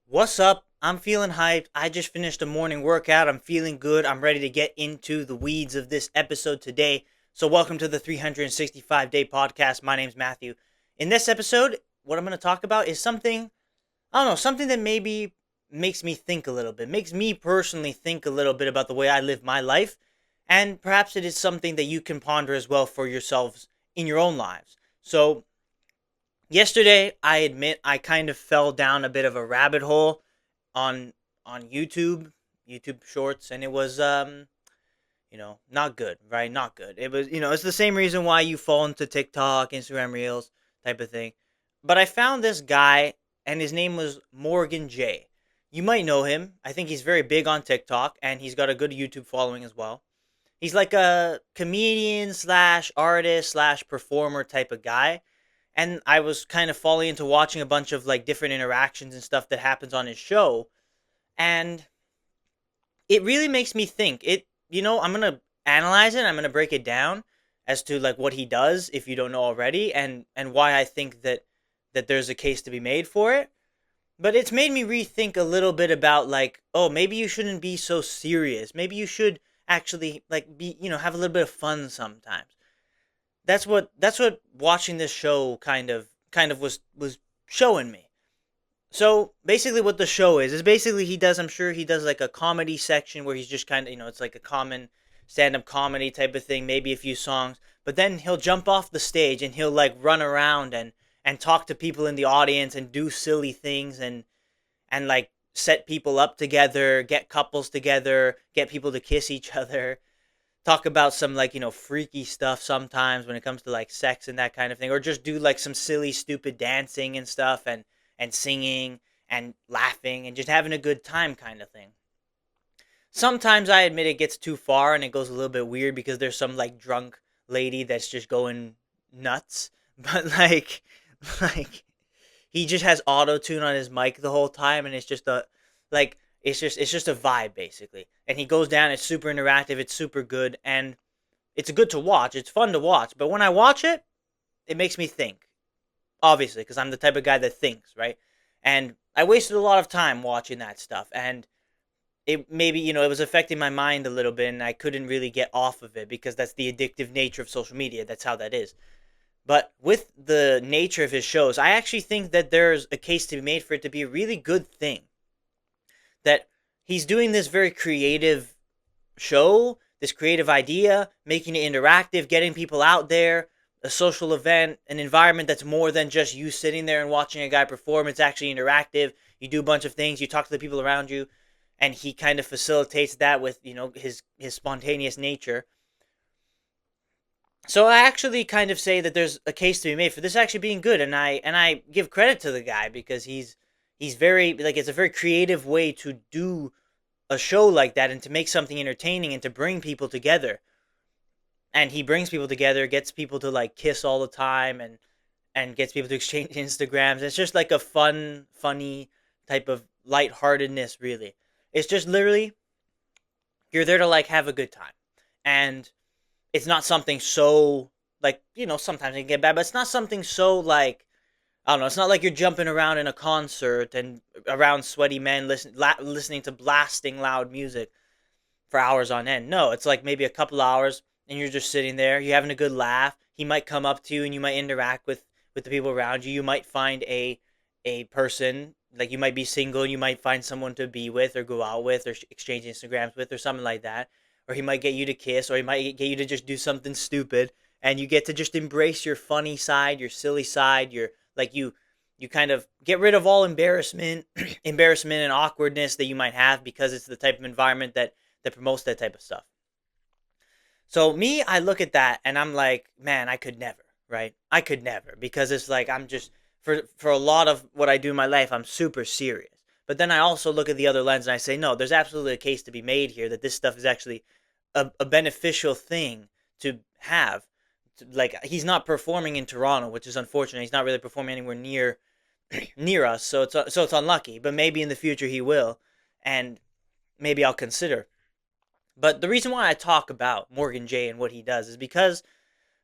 What's up? I'm feeling hyped. I just finished a morning workout. I'm feeling good. I'm ready to get into the weeds of this episode today. So, welcome to the 365 Day Podcast. My name's Matthew. In this episode, what I'm going to talk about is something, I don't know, something that maybe makes me think a little bit, makes me personally think a little bit about the way I live my life. And perhaps it is something that you can ponder as well for yourselves in your own lives. So, yesterday, I admit I kind of fell down a bit of a rabbit hole on YouTube Shorts, and it was not good, right? Not good. It was it's the same reason why you fall into TikTok, Instagram Reels type of thing. But I found this guy, and his name was Morgan J. You might know him. I think he's very big on TikTok, and he's got a good YouTube following as well. He's like a comedian slash artist slash performer type of guy, and I was kind of falling into watching a bunch of like different interactions and stuff that happens on his show, and it really makes me think. I'm going to analyze it, I'm going to break it down as to like what he does if you don't know already, and why I think that there's a case to be made for it. But it's made me rethink a little bit about like, oh, maybe you shouldn't be so serious. Maybe you should actually like be, have a little bit of fun sometimes. That's what watching this show kind of was showing me. So basically, what the show is basically he does. I'm sure he does like a comedy section where he's just kind of it's like a common stand-up comedy type of thing, maybe a few songs. But then he'll jump off the stage and he'll like run around and talk to people in the audience and do silly things and like set people up together, get couples together, get people to kiss each other, talk about some like freaky stuff sometimes when it comes to like sex and that kind of thing, or just do like some silly stupid dancing and stuff and singing and laughing and just having a good time kind of thing. Sometimes I admit it gets too far and it goes a little bit weird because there's some like drunk lady that's just going nuts. But like he just has auto tune on his mic the whole time, and it's just a like it's just a vibe basically. And he goes down. It's super interactive. It's super good, and it's good to watch. It's fun to watch. But when I watch it, it makes me think. Obviously, because I'm the type of guy that thinks, right? And I wasted a lot of time watching that stuff, and it maybe it was affecting my mind a little bit, and I couldn't really get off of it because that's the addictive nature of social media. That's how that is. But with the nature of his shows, I actually think that there's a case to be made for it to be a really good thing. That he's doing this very creative show, this creative idea, making it interactive, getting people out there, a social event, an environment that's more than just you sitting there and watching a guy perform. It's actually interactive. You do a bunch of things, you talk to the people around you, and he kind of facilitates that with, his spontaneous nature. So I actually kind of say that there's a case to be made for this actually being good, and I give credit to the guy because he's very like it's a very creative way to do a show like that and to make something entertaining and to bring people together. And he brings people together, gets people to like kiss all the time and gets people to exchange Instagrams. It's just like a fun, funny type of lightheartedness really. It's just literally you're there to like have a good time. And it's not something so like, sometimes it can get bad, but it's not something so like I don't know. It's not like you're jumping around in a concert and around sweaty men listening to blasting loud music for hours on end. No, it's like maybe a couple hours and you're just sitting there, you're having a good laugh. He might come up to you and you might interact with the people around you. You might find a person, like you might be single and you might find someone to be with or go out with or exchange Instagrams with or something like that. Or he might get you to kiss or he might get you to just do something stupid, and you get to just embrace your funny side, your silly side, your like you kind of get rid of all embarrassment, embarrassment and awkwardness that you might have because it's the type of environment that promotes that type of stuff. So me, I look at that and I'm like, man, I could never, right? I could never because it's like I'm just for a lot of what I do in my life, I'm super serious. But then I also look at the other lens and I say, no, there's absolutely a case to be made here that this stuff is actually a beneficial thing to have. Like he's not performing in Toronto, which is unfortunate. He's not really performing anywhere near us, so it's unlucky. But maybe in the future he will, and maybe I'll consider. But the reason why I talk about Morgan J and what he does is because,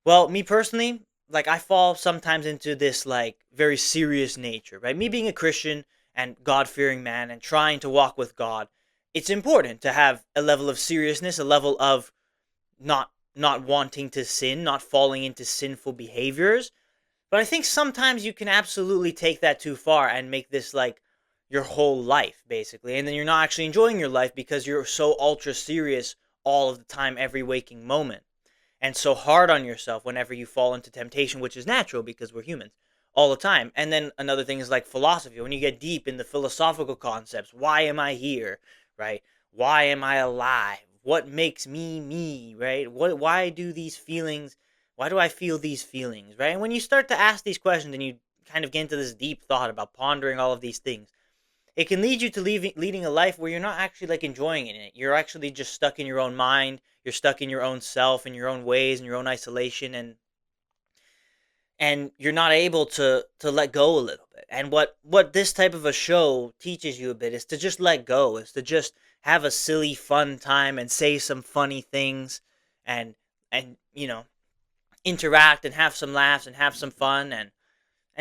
well, me personally, like I fall sometimes into this like very serious nature, right? Me being a Christian and God-fearing man and trying to walk with God, it's important to have a level of seriousness, a level of not wanting to sin, not falling into sinful behaviors. But I think sometimes you can absolutely take that too far and make this like your whole life, basically. And then you're not actually enjoying your life because you're so ultra serious all of the time, every waking moment. And so hard on yourself whenever you fall into temptation, which is natural because we're humans all the time. And then another thing is like philosophy. When you get deep in the philosophical concepts, why am I here, right? Why am I alive? What makes me me, right? Why do these feelings, why do I feel these feelings, right? And when you start to ask these questions and you kind of get into this deep thought about pondering all of these things, it can lead you to leading a life where you're not actually like enjoying it. You're actually just stuck in your own mind. You're stuck in your own self, in your own ways, in your own isolation, and you're not able to let go a little bit. And what this type of a show teaches you a bit is to just let go, is to just have a silly fun time and say some funny things, and interact and have some laughs and have some fun, and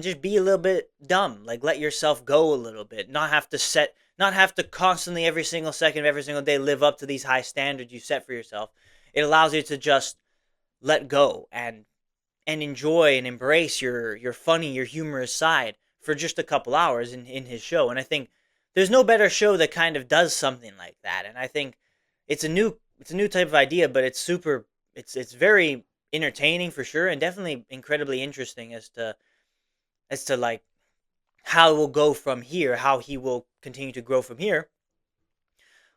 just be a little bit dumb. Like, let yourself go a little bit, not have to constantly every single second of every single day live up to these high standards you set for yourself. It allows you to just let go and enjoy and embrace your funny, your humorous side for just a couple hours in his show. And I think there's no better show that kind of does something like that. And I think it's a new type of idea, but it's very entertaining for sure, and definitely incredibly interesting as to like how it will go from here, how he will continue to grow from here.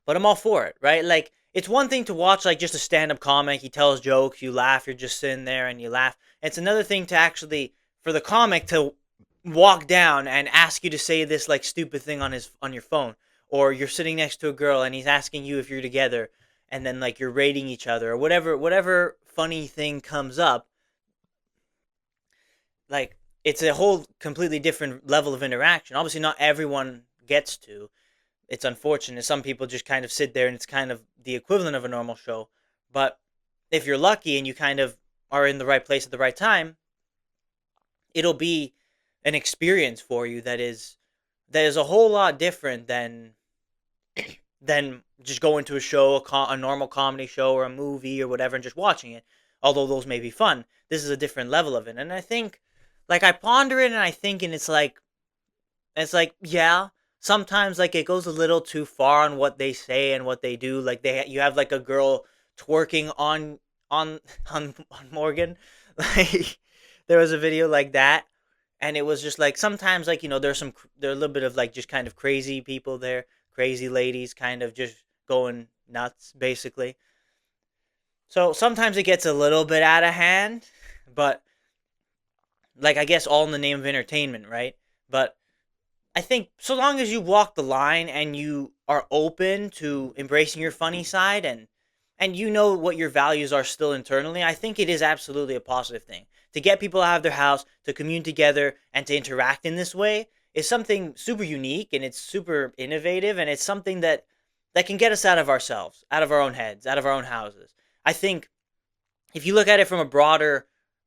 But I'm all for it, right? Like, it's one thing to watch like just a stand-up comic. He tells jokes, you laugh, you're just sitting there and you laugh. It's another thing to actually, for the comic to walk down and ask you to say this like stupid thing on your phone, or you're sitting next to a girl and he's asking you if you're together, and then like you're rating each other or whatever funny thing comes up. Like, it's a whole completely different level of interaction. Obviously, not everyone gets to. It's unfortunate. Some people just kind of sit there and it's kind of the equivalent of a normal show. But if you're lucky and you kind of are in the right place at the right time, it'll be an experience for you that is a whole lot different than just going to a show, a normal comedy show or a movie or whatever, and just watching it. Although those may be fun, this is a different level of it. And I think, like, I ponder it and I think, and it's like, yeah, sometimes like it goes a little too far on what they say and what they do. Like, you have like a girl twerking on on Morgan. Like, there was a video like that, and it was just like sometimes, like, there are a little bit of like just kind of crazy people there, crazy ladies kind of just going nuts basically. So sometimes it gets a little bit out of hand, but like, I guess all in the name of entertainment, right? But I think so long as you walk the line and you are open to embracing your funny side, and you know what your values are still internally, I think it is absolutely a positive thing. To get people out of their house, to commune together, and to interact in this way is something super unique, and it's super innovative, and it's something that can get us out of ourselves, out of our own heads, out of our own houses. I think if you look at it from a broader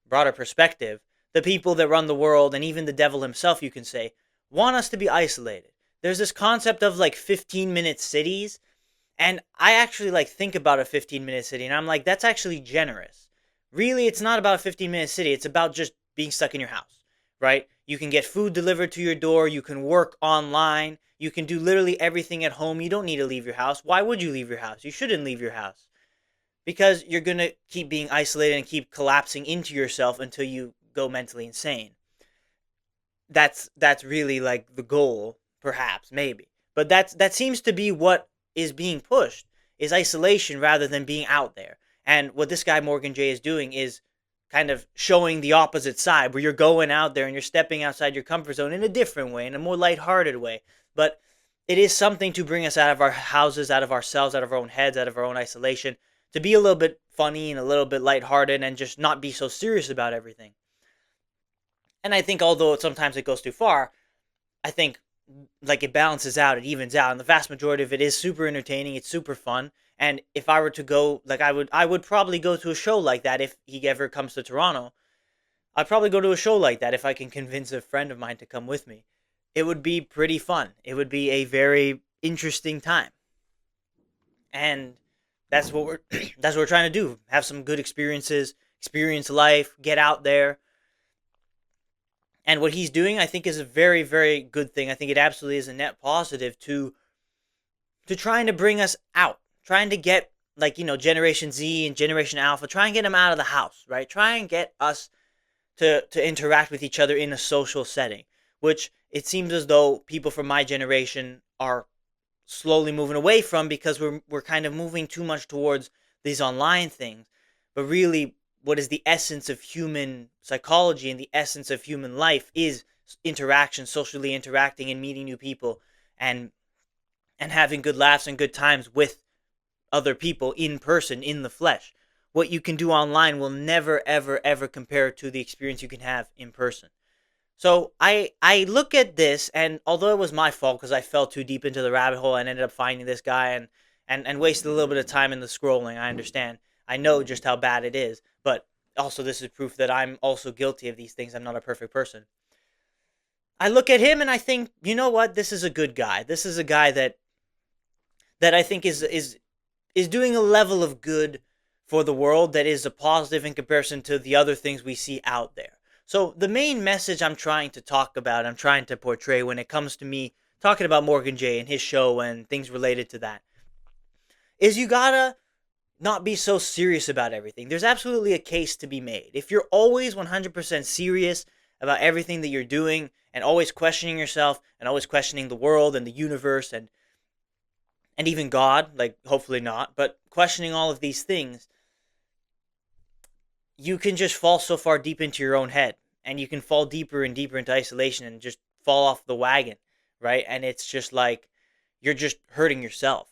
perspective, the people that run the world, and even the devil himself, you can say, want us to be isolated. There's this concept of like 15-minute cities, and I actually like think about a 15-minute city, and I'm like, that's actually generous. Really, it's not about a 15-minute city. It's about just being stuck in your house, right? You can get food delivered to your door. You can work online. You can do literally everything at home. You don't need to leave your house. Why would you leave your house? You shouldn't leave your house, because you're going to keep being isolated and keep collapsing into yourself until you go mentally insane. That's really like the goal, perhaps, maybe. But that seems to be what is being pushed, is isolation rather than being out there. And what this guy Morgan J is doing is kind of showing the opposite side, where you're going out there and you're stepping outside your comfort zone in a different way, in a more lighthearted way. But it is something to bring us out of our houses, out of ourselves, out of our own heads, out of our own isolation, to be a little bit funny and a little bit lighthearted and just not be so serious about everything. And I think, although sometimes it goes too far, I think like it balances out, it evens out, and the vast majority of it is super entertaining. It's super fun. And if I were to go, like, I would probably go to a show like that if he ever comes to Toronto. I'd probably go to a show like that if I can convince a friend of mine to come with me. it would be pretty fun. It would be a very interesting time. And that's what we're that's what we're trying to do. Have some good experiences, experience life, get out there. And what he's doing, I think, is a very, very good thing. I think it absolutely is a net positive to trying to bring us out, trying to get, like, Generation Z and Generation Alpha, try and get them out of the house, right? Try and get us to interact with each other in a social setting, which it seems as though people from my generation are slowly moving away from, because we're kind of moving too much towards these online things. But really, what is the essence of human psychology and the essence of human life is interaction, socially interacting and meeting new people, and having good laughs and good times with other people in person, in the flesh. What you can do online will never, ever, ever compare to the experience you can have in person. So I look at this, and although it was my fault because I fell too deep into the rabbit hole and ended up finding this guy and wasted a little bit of time in the scrolling, I understand. I know just how bad it is, but also this is proof that I'm also guilty of these things. I'm not a perfect person. I look at him and I think, you know what? This is a good guy. This is a guy that I think is doing a level of good for the world that is a positive in comparison to the other things we see out there. So the main message I'm trying to talk about, I'm trying to portray when it comes to me talking about Morgan J and his show and things related to that, is you gotta not be so serious about everything. There's absolutely a case to be made. If you're always 100% serious about everything that you're doing and always questioning yourself and always questioning the world and the universe and even God, like hopefully not, but questioning all of these things, you can just fall so far deep into your own head, and you can fall deeper and deeper into isolation and just fall off the wagon, right? And it's just like you're just hurting yourself.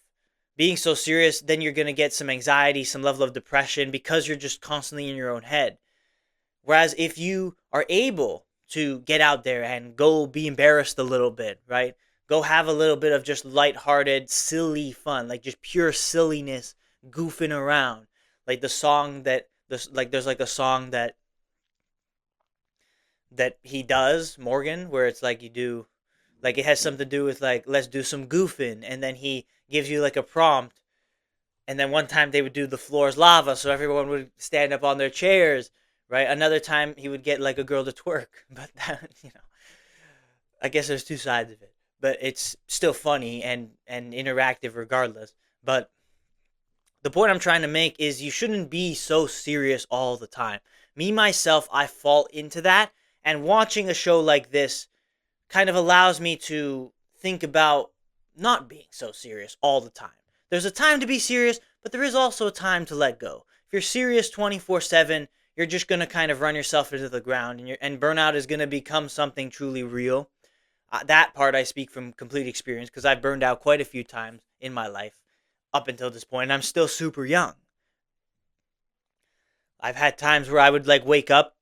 Being so serious, then you're going to get some anxiety, some level of depression because you're just constantly in your own head. Whereas if you are able to get out there and go be embarrassed a little bit, right? Go have a little bit of just lighthearted, silly fun, like just pure silliness, goofing around. Like the song that there's like a song that he does, Morgan, where it's like you do, like it has something to do with like, let's do some goofing, and then he gives you like a prompt, and then one time they would do the floor is lava, so everyone would stand up on their chairs, right? Another time he would get like a girl to twerk, but that, I guess there's two sides of it, but it's still funny and interactive regardless. But the point I'm trying to make is you shouldn't be so serious all the time. Me, myself, I fall into that. And watching a show like this kind of allows me to think about not being so serious all the time. There's a time to be serious, but there is also a time to let go. If you're serious 24/7, you're just going to kind of run yourself into the ground, and burnout is going to become something truly real. That part I speak from complete experience because I've burned out quite a few times in my life up until this point, and I'm still super young. I've had times where I would like wake up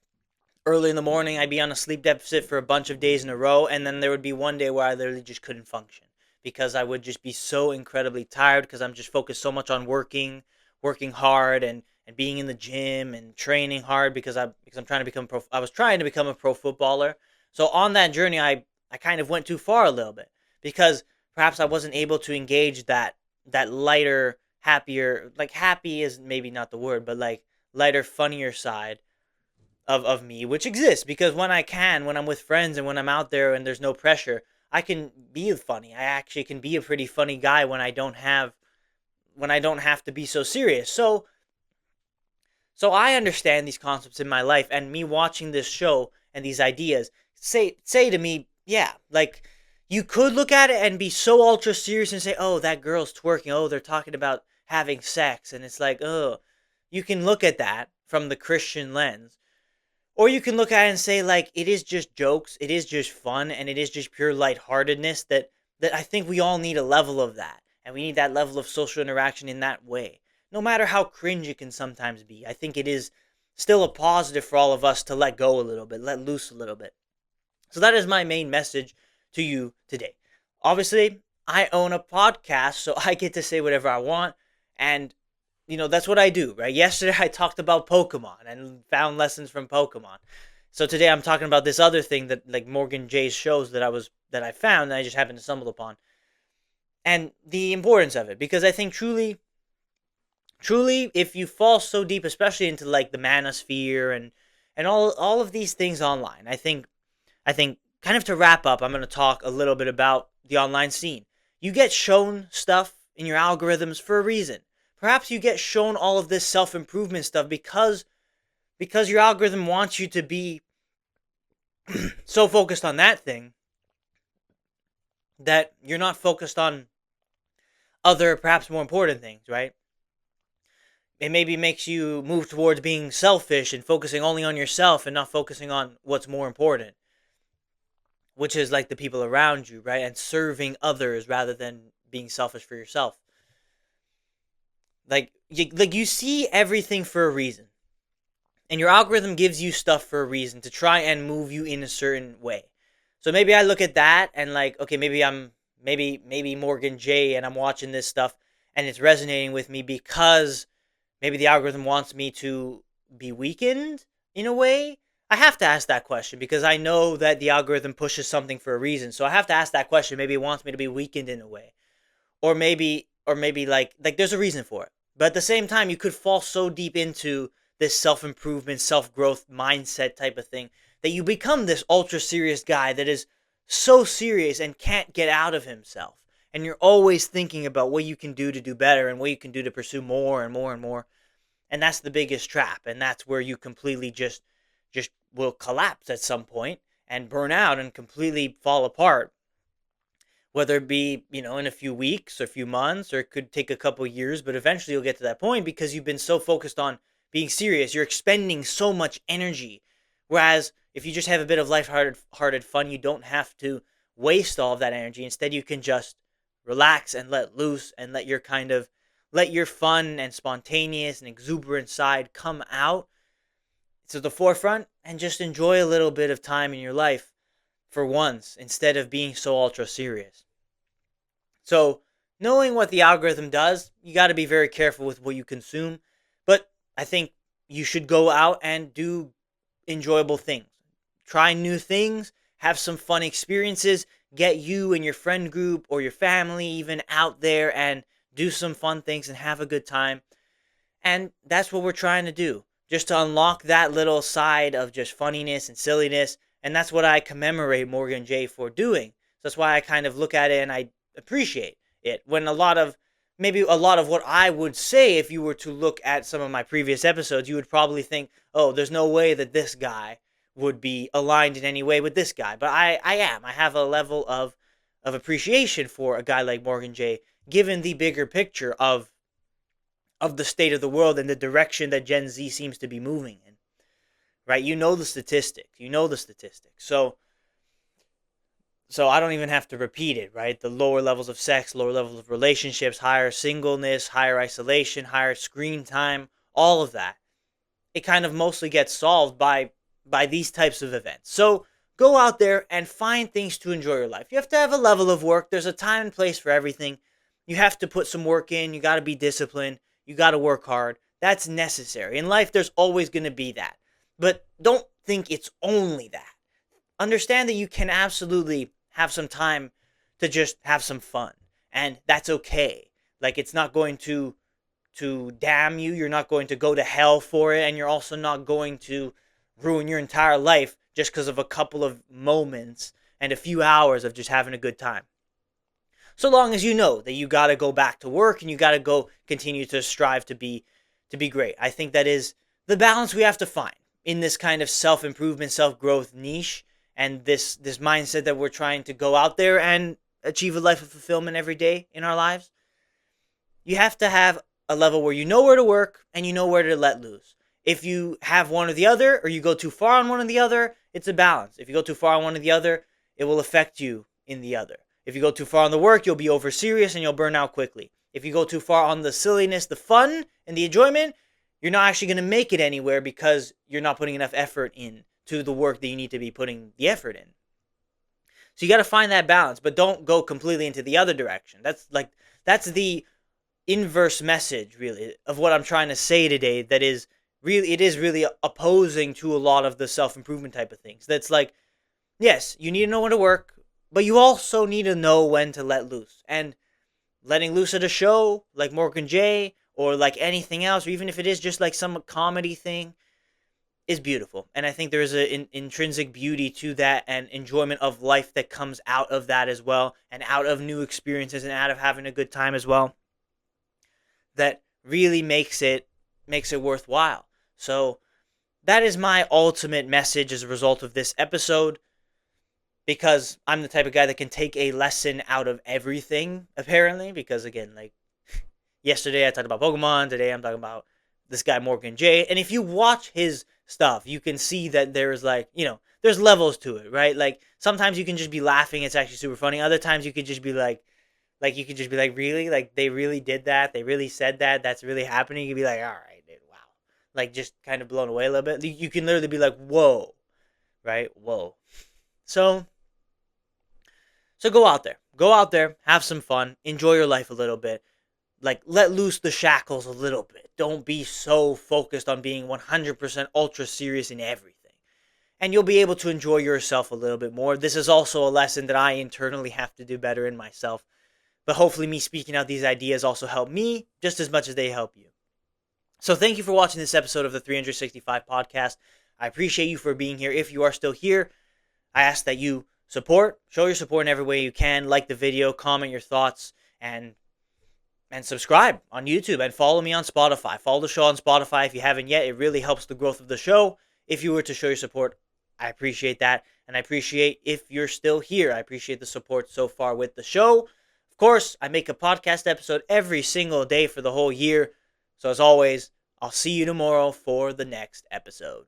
early in the morning, I'd be on a sleep deficit for a bunch of days in a row, and then there would be one day where I literally just couldn't function because I would just be so incredibly tired because I'm just focused so much on working hard and being in the gym and training hard because I'm trying to become I was trying to become a pro footballer. So on that journey I kind of went too far a little bit because perhaps I wasn't able to engage that lighter, happier, like happy is maybe not the word, but like lighter, funnier side of me, which exists because when I'm with friends and when I'm out there and there's no pressure, I can be funny. I actually can be a pretty funny guy when I don't have to be so serious. So I understand these concepts in my life, and me watching this show and these ideas say to me, yeah, like you could look at it and be so ultra serious and say, oh, that girl's twerking. Oh, they're talking about having sex. And it's like, oh, you can look at that from the Christian lens. Or you can look at it and say, like, it is just jokes, it is just fun, and it is just pure lightheartedness that I think we all need a level of that. And we need that level of social interaction in that way. No matter how cringe it can sometimes be, I think it is still a positive for all of us to let go a little bit, let loose a little bit. So that is my main message to you today. Obviously, I own a podcast, so I get to say whatever I want, and that's what I do, right? Yesterday I talked about Pokemon and found lessons from Pokemon. So today I'm talking about this other thing that like Morgan J's shows that I was I found that I just happened to stumble upon, and the importance of it. Because I think truly, if you fall so deep, especially into like the manosphere and all of these things online, I think kind of to wrap up, I'm going to talk a little bit about the online scene. You get shown stuff in your algorithms for a reason. Perhaps you get shown all of this self-improvement stuff because your algorithm wants you to be so focused on that thing that you're not focused on other perhaps more important things, right? It maybe makes you move towards being selfish and focusing only on yourself and not focusing on what's more important, which is like the people around you, right? And serving others rather than being selfish for yourself. Like you see everything for a reason. And your algorithm gives you stuff for a reason to try and move you in a certain way. So maybe I look at that and like, okay, maybe Morgan J and I'm watching this stuff and it's resonating with me because maybe the algorithm wants me to be weakened in a way. I have to ask that question because I know that the algorithm pushes something for a reason. So I have to ask that question. Maybe it wants me to be weakened in a way. Or maybe like there's a reason for it. But at the same time, you could fall so deep into this self-improvement, self-growth mindset type of thing that you become this ultra serious guy that is so serious and can't get out of himself. And you're always thinking about what you can do to do better and what you can do to pursue more and more and more. And that's the biggest trap, and that's where you completely just will collapse at some point and burn out and completely fall apart, whether it be, in a few weeks or a few months, or it could take a couple years, but eventually you'll get to that point because you've been so focused on being serious. You're expending so much energy. Whereas if you just have a bit of lighthearted fun, you don't have to waste all of that energy. Instead, you can just relax and let loose and let your fun and spontaneous and exuberant side come out to the forefront and just enjoy a little bit of time in your life for once instead of being so ultra serious. So, knowing what the algorithm does, you got to be very careful with what you consume. But I think you should go out and do enjoyable things. Try new things, have some fun experiences, get you and your friend group or your family even out there and do some fun things and have a good time. And that's what we're trying to do, just to unlock that little side of just funniness and silliness. And that's what I commemorate Morgan J for doing. So that's why I kind of look at it and I appreciate it. When maybe a lot of what I would say, if you were to look at some of my previous episodes, you would probably think, oh, there's no way that this guy would be aligned in any way with this guy. But I am. I have a level of appreciation for a guy like Morgan J, given the bigger picture of the state of the world and the direction that Gen Z seems to be moving in. Right? You know the statistics. So I don't even have to repeat it, right? The lower levels of sex, lower levels of relationships, higher singleness, higher isolation, higher screen time, all of that. It kind of mostly gets solved by these types of events. So go out there and find things to enjoy your life. You have to have a level of work. There's a time and place for everything. You have to put some work in. You got to be disciplined. You got to work hard. That's necessary. In life, there's always going to be that. But don't think it's only that. Understand that you can absolutely have some time to just have some fun. And that's okay. Like, it's not going to damn you. You're not going to go to hell for it. And you're also not going to ruin your entire life just because of a couple of moments and a few hours of just having a good time. So long as you know that you got to go back to work and you got to go continue to strive to be great. I think that is the balance we have to find in this kind of self-improvement, self-growth niche, and this mindset that we're trying to go out there and achieve a life of fulfillment every day in our lives. You have to have a level where you know where to work and you know where to let loose. If you have one or the other, or you go too far on one or the other, it's a balance. If you go too far on one or the other, it will affect you in the other. If you go too far on the work, you'll be over serious and you'll burn out quickly. If you go too far on the silliness, the fun, and the enjoyment, you're not actually going to make it anywhere because you're not putting enough effort in to the work that you need to be putting the effort in. So you got to find that balance, but don't go completely into the other direction. That's the inverse message, really, of what I'm trying to say today. It is really opposing to a lot of the self-improvement type of things. That's like, yes, you need to know when to work, But you also need to know when to let loose. And letting loose at a show like Morgan J or like anything else, or even if it is just like some comedy thing, is beautiful. And I think there is an intrinsic beauty to that and enjoyment of life that comes out of that as well, and out of new experiences and out of having a good time as well, that really makes it worthwhile. So that is my ultimate message as a result of this episode, because I'm the type of guy that can take a lesson out of everything, apparently, because again, like yesterday I talked about Pokemon, today I'm talking about this guy Morgan J. And if you watch his stuff, you can see that there's like, there's levels to it, right? Like sometimes you can just be laughing, it's actually super funny. Other times you could just be like you could just be like, really? Like they really did that? They really said that? That's really happening? You'd be like, all right, dude, wow. Like just kind of blown away a little bit. You can literally be like, whoa, right? Whoa. So go out there. Go out there, have some fun, enjoy your life a little bit. Like let loose the shackles a little bit. Don't be so focused on being 100% ultra serious in everything. And you'll be able to enjoy yourself a little bit more. This is also a lesson that I internally have to do better in myself. But hopefully me speaking out these ideas also help me just as much as they help you. So thank you for watching this episode of the 365 podcast. I appreciate you for being here. If you are still here, I ask that you show your support in every way you can. Like the video, comment your thoughts, and subscribe on YouTube, and follow me on Spotify. Follow the show on Spotify if you haven't yet. It really helps the growth of the show. If you were to show your support, I appreciate that. And I appreciate if you're still here. I appreciate the support so far with the show. Of course, I make a podcast episode every single day for the whole year. So as always, I'll see you tomorrow for the next episode.